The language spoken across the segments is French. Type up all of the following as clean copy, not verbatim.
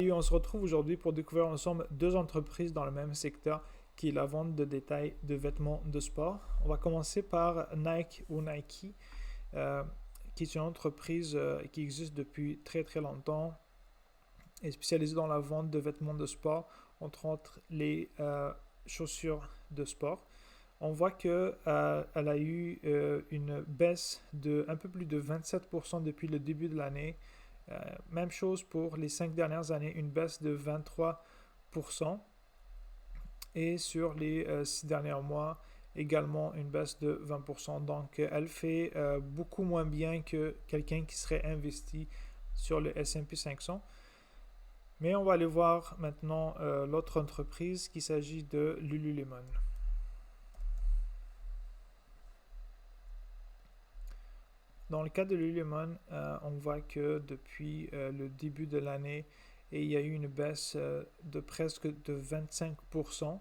Et on se retrouve aujourd'hui pour découvrir ensemble deux entreprises dans le même secteur qui est la vente de détail de vêtements de sport. On va commencer par Nike ou Nike, euh, qui est une entreprise qui existe depuis très très longtemps et spécialisée dans la vente de vêtements de sport, entre autres les chaussures de sport. On voit qu'elle a eu une baisse de un peu plus de 27% depuis le début de l'année. Même chose pour les 5 dernières années, une baisse de 23%. Et sur les 6 derniers mois, également une baisse de 20%. Donc, elle fait beaucoup moins bien que quelqu'un qui serait investi sur le S&P 500. Mais on va aller voir maintenant l'autre entreprise, qu'il s'agit de Lululemon. Dans le cas de Lululemon, on voit que depuis le début de l'année, il y a eu une baisse de presque de 25%.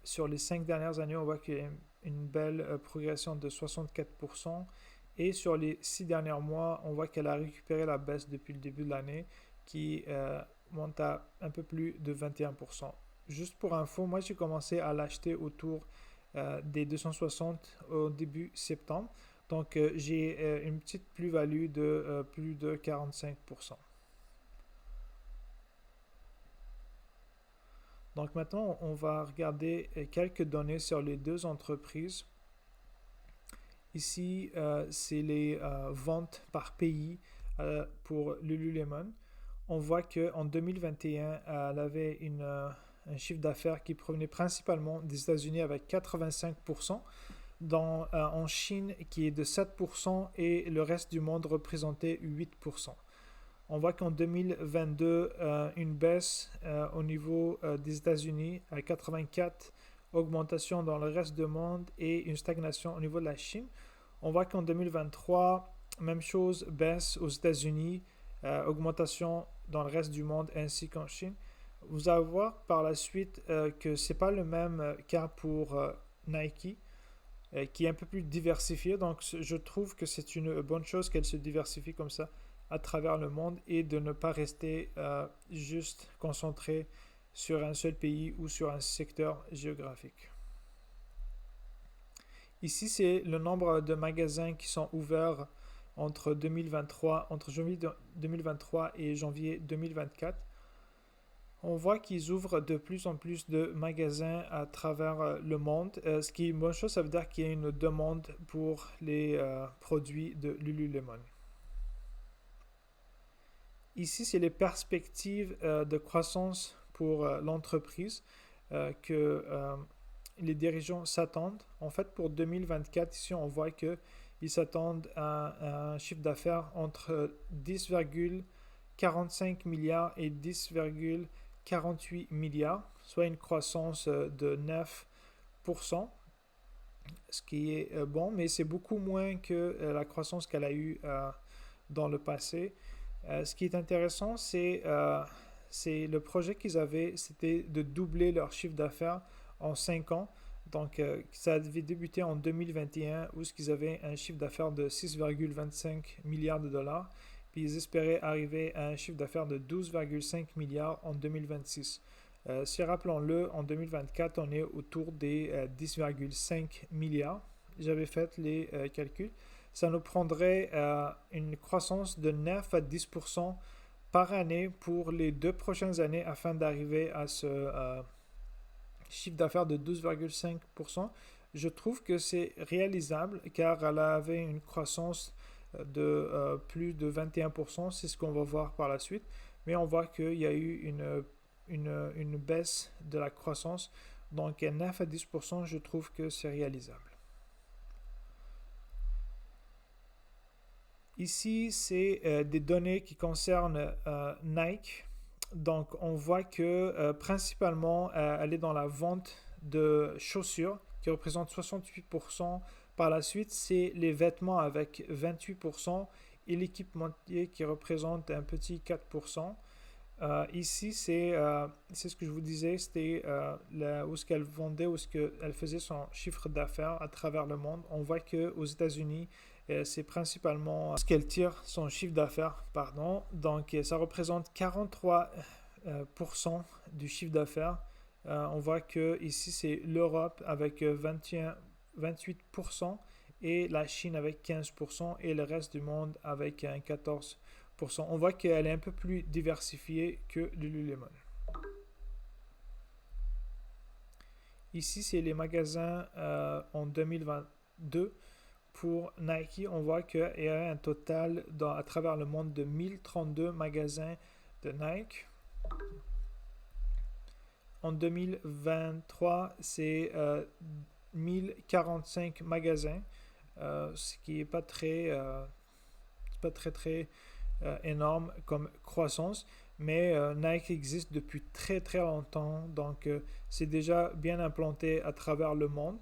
Sur les 5 dernières années, on voit qu'il y a une belle progression de 64%. Et sur les 6 derniers mois, on voit qu'elle a récupéré la baisse depuis le début de l'année qui monte à un peu plus de 21%. Juste pour info, moi j'ai commencé à l'acheter autour des 260 au début septembre. Donc, j'ai une petite plus-value de plus de 45%. Donc, maintenant, on va regarder quelques données sur les deux entreprises. Ici, c'est les ventes par pays pour Lululemon. On voit qu'en 2021, elle avait un chiffre d'affaires qui provenait principalement des États-Unis avec 85%. En Chine qui est de 7% et le reste du monde représentait 8%. On voit qu'en 2022, une baisse au niveau des États-Unis à 84, augmentation dans le reste du monde et une stagnation au niveau de la Chine. On voit qu'en 2023, même chose, baisse aux États-Unis, augmentation dans le reste du monde ainsi qu'en Chine. Vous allez voir par la suite que ce n'est pas le même cas pour Nike, qui est un peu plus diversifiée. Donc, je trouve que c'est une bonne chose qu'elle se diversifie comme ça à travers le monde et de ne pas rester juste concentré sur un seul pays ou sur un secteur géographique. Ici, c'est le nombre de magasins qui sont ouverts entre janvier 2023 et janvier 2024. On voit qu'ils ouvrent de plus en plus de magasins à travers le monde. Ce qui est une bonne chose, ça veut dire qu'il y a une demande pour les produits de Lululemon. Ici, c'est les perspectives de croissance pour l'entreprise que les dirigeants s'attendent. En fait, pour 2024, ici, on voit qu'ils s'attendent à un chiffre d'affaires entre 10,45 milliards et 10,48 milliards, soit une croissance de 9%, ce qui est bon, mais c'est beaucoup moins que la croissance qu'elle a eue dans le passé. Ce qui est intéressant, c'est le projet qu'ils avaient, c'était de doubler leur chiffre d'affaires en 5 ans. Donc, ça avait débuté en 2021 où ils avaient un chiffre d'affaires de 6,25 milliards de dollars. Puis ils espéraient arriver à un chiffre d'affaires de 12,5 milliards en 2026. Si rappelons-le, en 2024, on est autour des 10,5 milliards. J'avais fait les calculs. Ça nous prendrait une croissance de 9 à 10% par année pour les 2 prochaines années afin d'arriver à ce chiffre d'affaires de 12,5%. Je trouve que c'est réalisable car elle avait une croissance de plus de 21%, c'est ce qu'on va voir par la suite, mais on voit qu'il y a eu une baisse de la croissance, donc 9 à 10%, je trouve que c'est réalisable. Ici, c'est des données qui concernent Nike. Donc, on voit que principalement, elle est dans la vente de chaussures qui représente 68%. Par la suite, c'est les vêtements avec 28% et l'équipementier qui représente un petit 4%. Ici, c'est ce que je vous disais, c'était où ce qu'elle vendait, où ce qu'elle faisait son chiffre d'affaires à travers le monde. On voit qu'aux États-Unis, C'est principalement ce qu'elle tire son chiffre d'affaires, pardon. Donc, ça représente 43% du chiffre d'affaires. On voit que ici, c'est l'Europe avec 28% et la Chine avec 15% et le reste du monde avec 14%. On voit qu'elle est un peu plus diversifiée que Lululemon. Ici, c'est les magasins en 2022. Pour Nike, on voit qu'il y a un total à travers le monde de 1032 magasins de Nike. En 2023, c'est 1045 magasins, ce qui n'est pas très énorme comme croissance. Mais Nike existe depuis très très longtemps, donc c'est déjà bien implanté à travers le monde.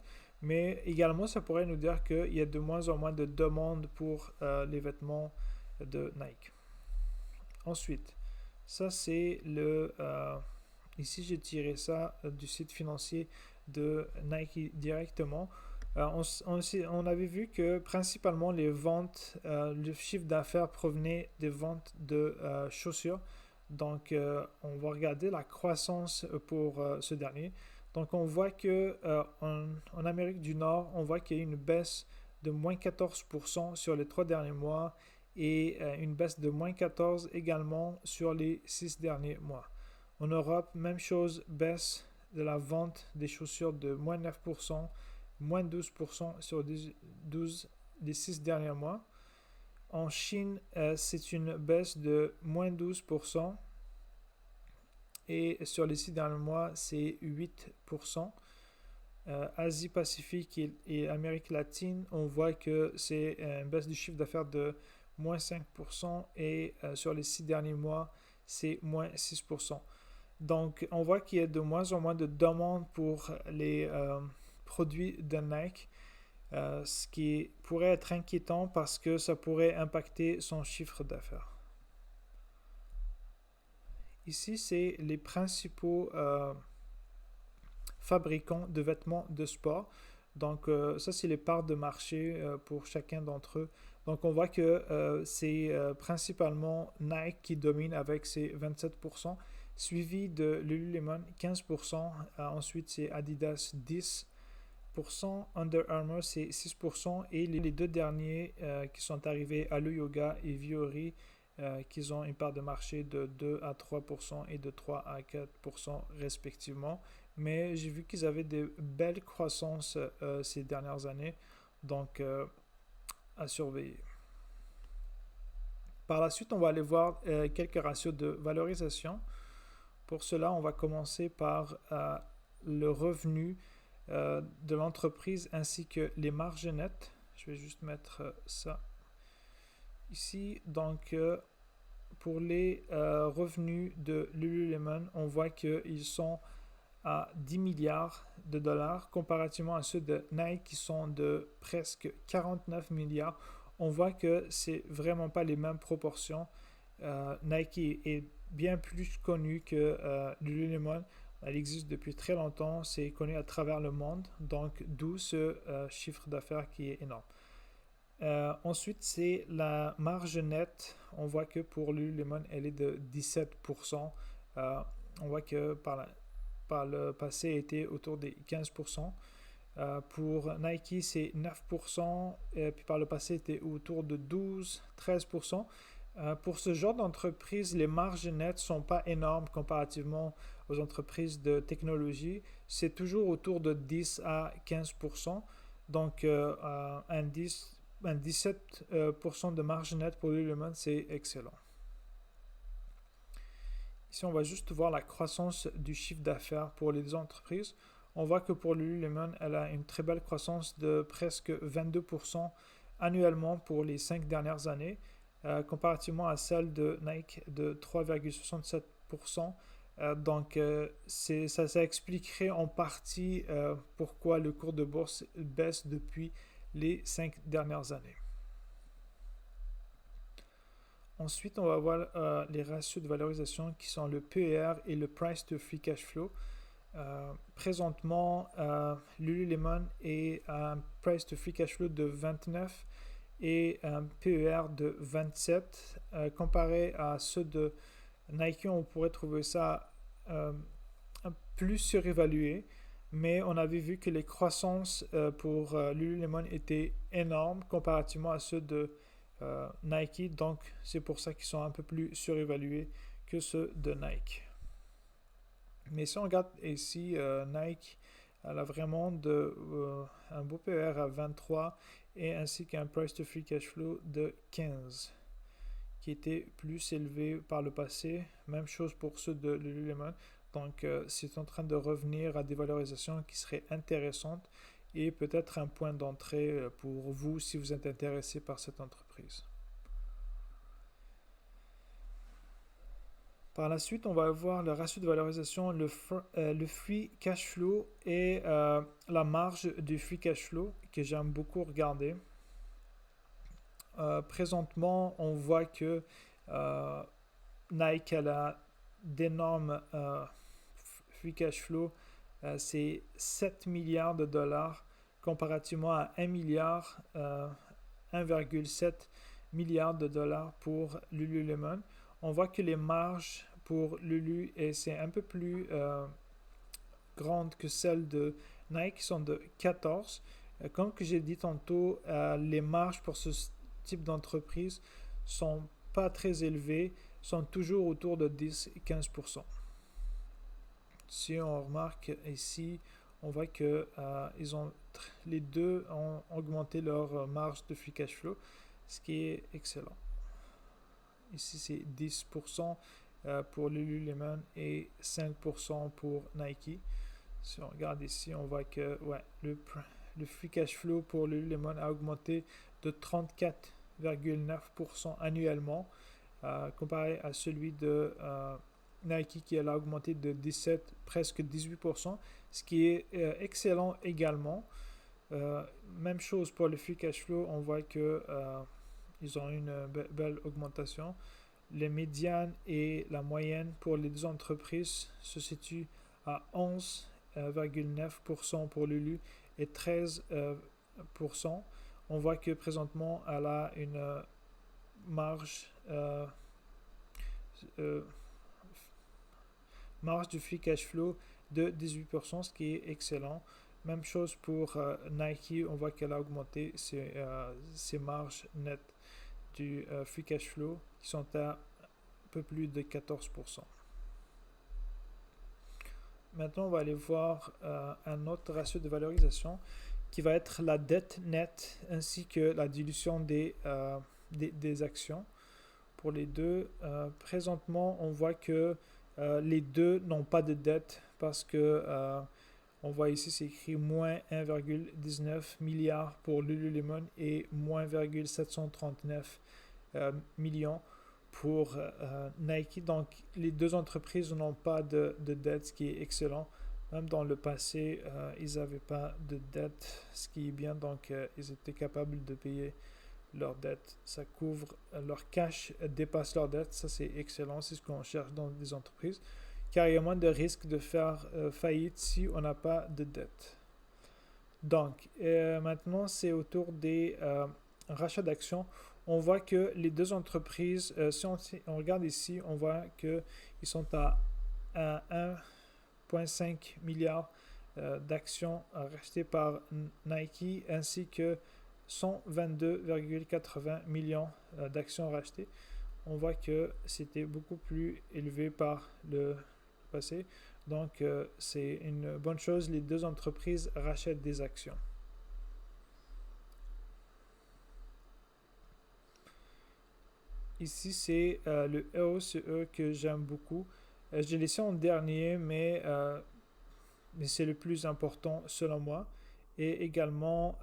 Mais également, ça pourrait nous dire qu'il y a de moins en moins de demandes pour les vêtements de Nike. Ensuite, ça c'est ici, j'ai tiré ça du site financier de Nike directement. On avait vu que principalement les ventes, le chiffre d'affaires provenait des ventes de chaussures. Donc, on va regarder la croissance pour ce dernier. Donc, on voit que en Amérique du Nord, on voit qu'il y a une baisse de moins 14% sur les 3 derniers mois et une baisse de moins 14% également sur les 6 derniers mois. En Europe, même chose, baisse de la vente des chaussures de moins 9%, moins 12% sur les 6 derniers mois. En Chine, c'est une baisse de moins 12%. Et sur les 6 derniers mois, c'est 8%. Asie-Pacifique et Amérique latine, on voit que c'est une baisse du chiffre d'affaires de moins 5%. Et sur les 6 derniers mois, c'est moins 6%. Donc, on voit qu'il y a de moins en moins de demandes pour les produits de Nike. Ce qui pourrait être inquiétant parce que ça pourrait impacter son chiffre d'affaires. Ici, c'est les principaux fabricants de vêtements de sport. Donc, ça, c'est les parts de marché pour chacun d'entre eux. Donc, on voit que c'est principalement Nike qui domine avec ses 27%, suivi de Lululemon 15%. Ensuite, c'est Adidas 10%. Under Armour, c'est 6%. Et les deux derniers qui sont arrivés, Alo Yoga et Vuori, qui ont une part de marché de 2 à 3% et de 3 à 4% respectivement. Mais j'ai vu qu'ils avaient de belles croissances ces dernières années. Donc, à surveiller. Par la suite, on va aller voir quelques ratios de valorisation. Pour cela, on va commencer par le revenu de l'entreprise ainsi que les marges nettes. Je vais juste mettre ça ici. Donc, pour les revenus de Lululemon, on voit qu'ils sont à 10 milliards de dollars comparativement à ceux de Nike qui sont de presque 49 milliards. On voit que c'est vraiment pas les mêmes proportions. Nike est bien plus connu que Lululemon. Elle existe depuis très longtemps, c'est connu à travers le monde, donc d'où ce chiffre d'affaires qui est énorme. Ensuite, c'est la marge nette. On voit que pour Lululemon, elle est de 17%. On voit que par le passé, elle était autour des 15%. Pour Nike, c'est 9%. Puis par le passé, était autour de 12-13%. Pour ce genre d'entreprise, les marges nettes ne sont pas énormes comparativement aux entreprises de technologie. C'est toujours autour de 10 à 15%. Donc, un 17% de marge nette pour Lululemon, c'est excellent. Ici, on va juste voir la croissance du chiffre d'affaires pour les entreprises. On voit que pour Lululemon, elle a une très belle croissance de presque 22% annuellement pour les 5 dernières années, comparativement à celle de Nike de 3,67%. Donc, ça expliquerait en partie pourquoi le cours de bourse baisse depuis les 5 dernières années. Ensuite, on va voir les ratios de valorisation qui sont le PER et le Price to Free Cash Flow. Présentement, Lululemon est à un Price to Free Cash Flow de 29 et un PER de 27. Comparé à ceux de Nike, on pourrait trouver ça plus surévalué, mais on avait vu que les croissances pour Lululemon étaient énormes comparativement à ceux de Nike, donc c'est pour ça qu'ils sont un peu plus surévalués que ceux de Nike. Mais si on regarde ici, Nike, elle a vraiment un beau PER à 23 et ainsi qu'un price to free cash flow de 15 qui était plus élevé par le passé. Même chose pour ceux de Lululemon. Donc, c'est en train de revenir à des valorisations qui seraient intéressantes et peut-être un point d'entrée pour vous si vous êtes intéressé par cette entreprise. Par la suite, on va voir le ratio de valorisation, le free cash flow et la marge du free cash flow que j'aime beaucoup regarder. Présentement, on voit que Nike a d'énormes free cash flow. C'est 7 milliards de dollars comparativement à 1 milliard, 1,7 milliard de dollars pour Lululemon. On voit que les marges pour Lulu, c'est un peu plus grande que celles de Nike, qui sont de 14. Comme que j'ai dit tantôt, les marges pour ce type d'entreprise sont pas très élevées, sont toujours autour de 10-15%. Si on remarque ici, on voit que les deux ont augmenté leur marge de free cash flow, ce qui est excellent. Ici, c'est 10% pour Lululemon et 5% pour Nike. Si on regarde ici, on voit que le free cash flow pour Lululemon a augmenté de 34,9% annuellement, comparé à celui de Nike qui a augmenté de 17, presque 18%, ce qui est excellent également. Même chose pour le free cash flow, on voit que ils ont une belle augmentation. Les médianes et la moyenne pour les deux entreprises se situent à 11,9% pour Lulu et 13%. On voit que présentement, elle a une marge du free cash flow de 18%, ce qui est excellent. Même chose pour Nike, on voit qu'elle a augmenté ses marges nettes du free cash flow qui sont à un peu plus de 14%. Maintenant, on va aller voir un autre ratio de valorisation qui va être la dette nette ainsi que la dilution des actions. Pour les deux, présentement, on voit que les deux n'ont pas de dette parce que on voit ici, c'est écrit moins 1,19 milliard pour Lululemon et moins 1,739 millions pour Nike. Donc, les deux entreprises n'ont pas de dette, ce qui est excellent. Même dans le passé, ils n'avaient pas de dette, ce qui est bien. Donc, ils étaient capables de payer leur dette. Ça couvre leur cash, dépasse leur dette. Ça, c'est excellent. C'est ce qu'on cherche dans des entreprises. Car il y a moins de risque de faire faillite si on n'a pas de dette. Donc, maintenant, c'est autour des rachats d'actions. On voit que les deux entreprises, si on regarde ici, on voit qu'ils sont à 1,5 milliard d'actions rachetées par Nike ainsi que 122,80 millions d'actions rachetées. On voit que c'était beaucoup plus élevé par le passé. Donc, c'est une bonne chose. Les deux entreprises rachètent des actions. Ici, c'est le ROCE que j'aime beaucoup. Je l'ai laissé en dernier, mais c'est le plus important selon moi. Et également,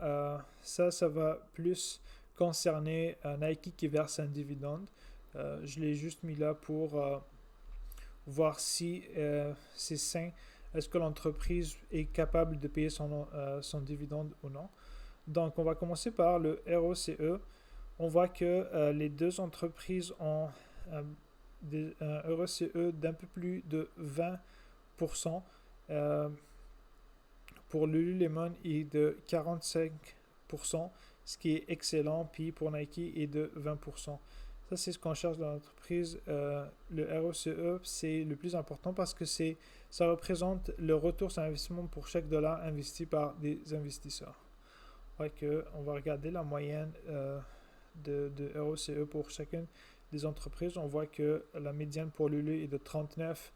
ça va plus concerner Nike qui verse un dividende. Je l'ai juste mis là pour voir si c'est sain. Est-ce que l'entreprise est capable de payer son dividende ou non? Donc, on va commencer par le ROCE. On voit que les deux entreprises ont un ROCE d'un peu plus de 20%. Pour Lululemon et de 45%, ce qui est excellent, puis pour Nike est de 20%. Ça, c'est ce qu'on cherche dans l'entreprise. Le ROCE, c'est le plus important parce que ça représente le retour sur investissement pour chaque dollar investi par des investisseurs. On va regarder la moyenne de ROCE pour chacune des entreprises. On voit que la médiane pour Lulu est de 39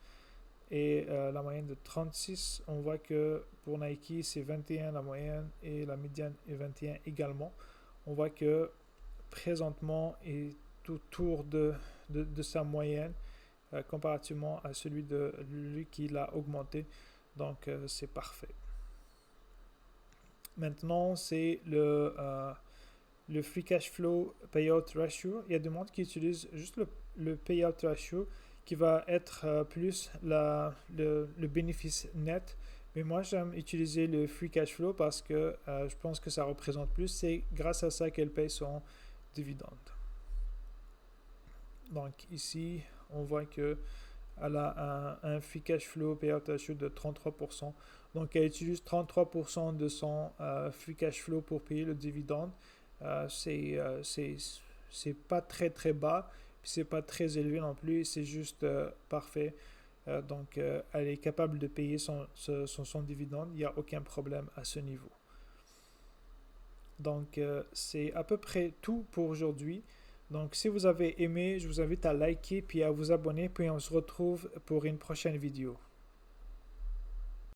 et la moyenne de 36. On voit que pour Nike, c'est 21 la moyenne et la médiane est 21 également. On voit que présentement est autour de sa moyenne comparativement à celui de lui qui l'a augmenté. Donc, c'est parfait. Maintenant, c'est le free cash flow payout ratio. Il y a des mondes qui utilisent juste le payout ratio qui va être plus le bénéfice net. Mais moi, j'aime utiliser le free cash flow parce que je pense que ça représente plus. C'est grâce à ça qu'elle paye son dividende. Donc ici, on voit qu'elle a un free cash flow payout ratio de 33%. Donc elle utilise 33% de son free cash flow pour payer le dividende. C'est pas très très bas, puis c'est pas très élevé non plus, c'est juste parfait. Donc elle est capable de payer son dividende, il n'y a aucun problème à ce niveau. Donc c'est à peu près tout pour aujourd'hui. Donc si vous avez aimé, je vous invite à liker puis à vous abonner, puis on se retrouve pour une prochaine vidéo.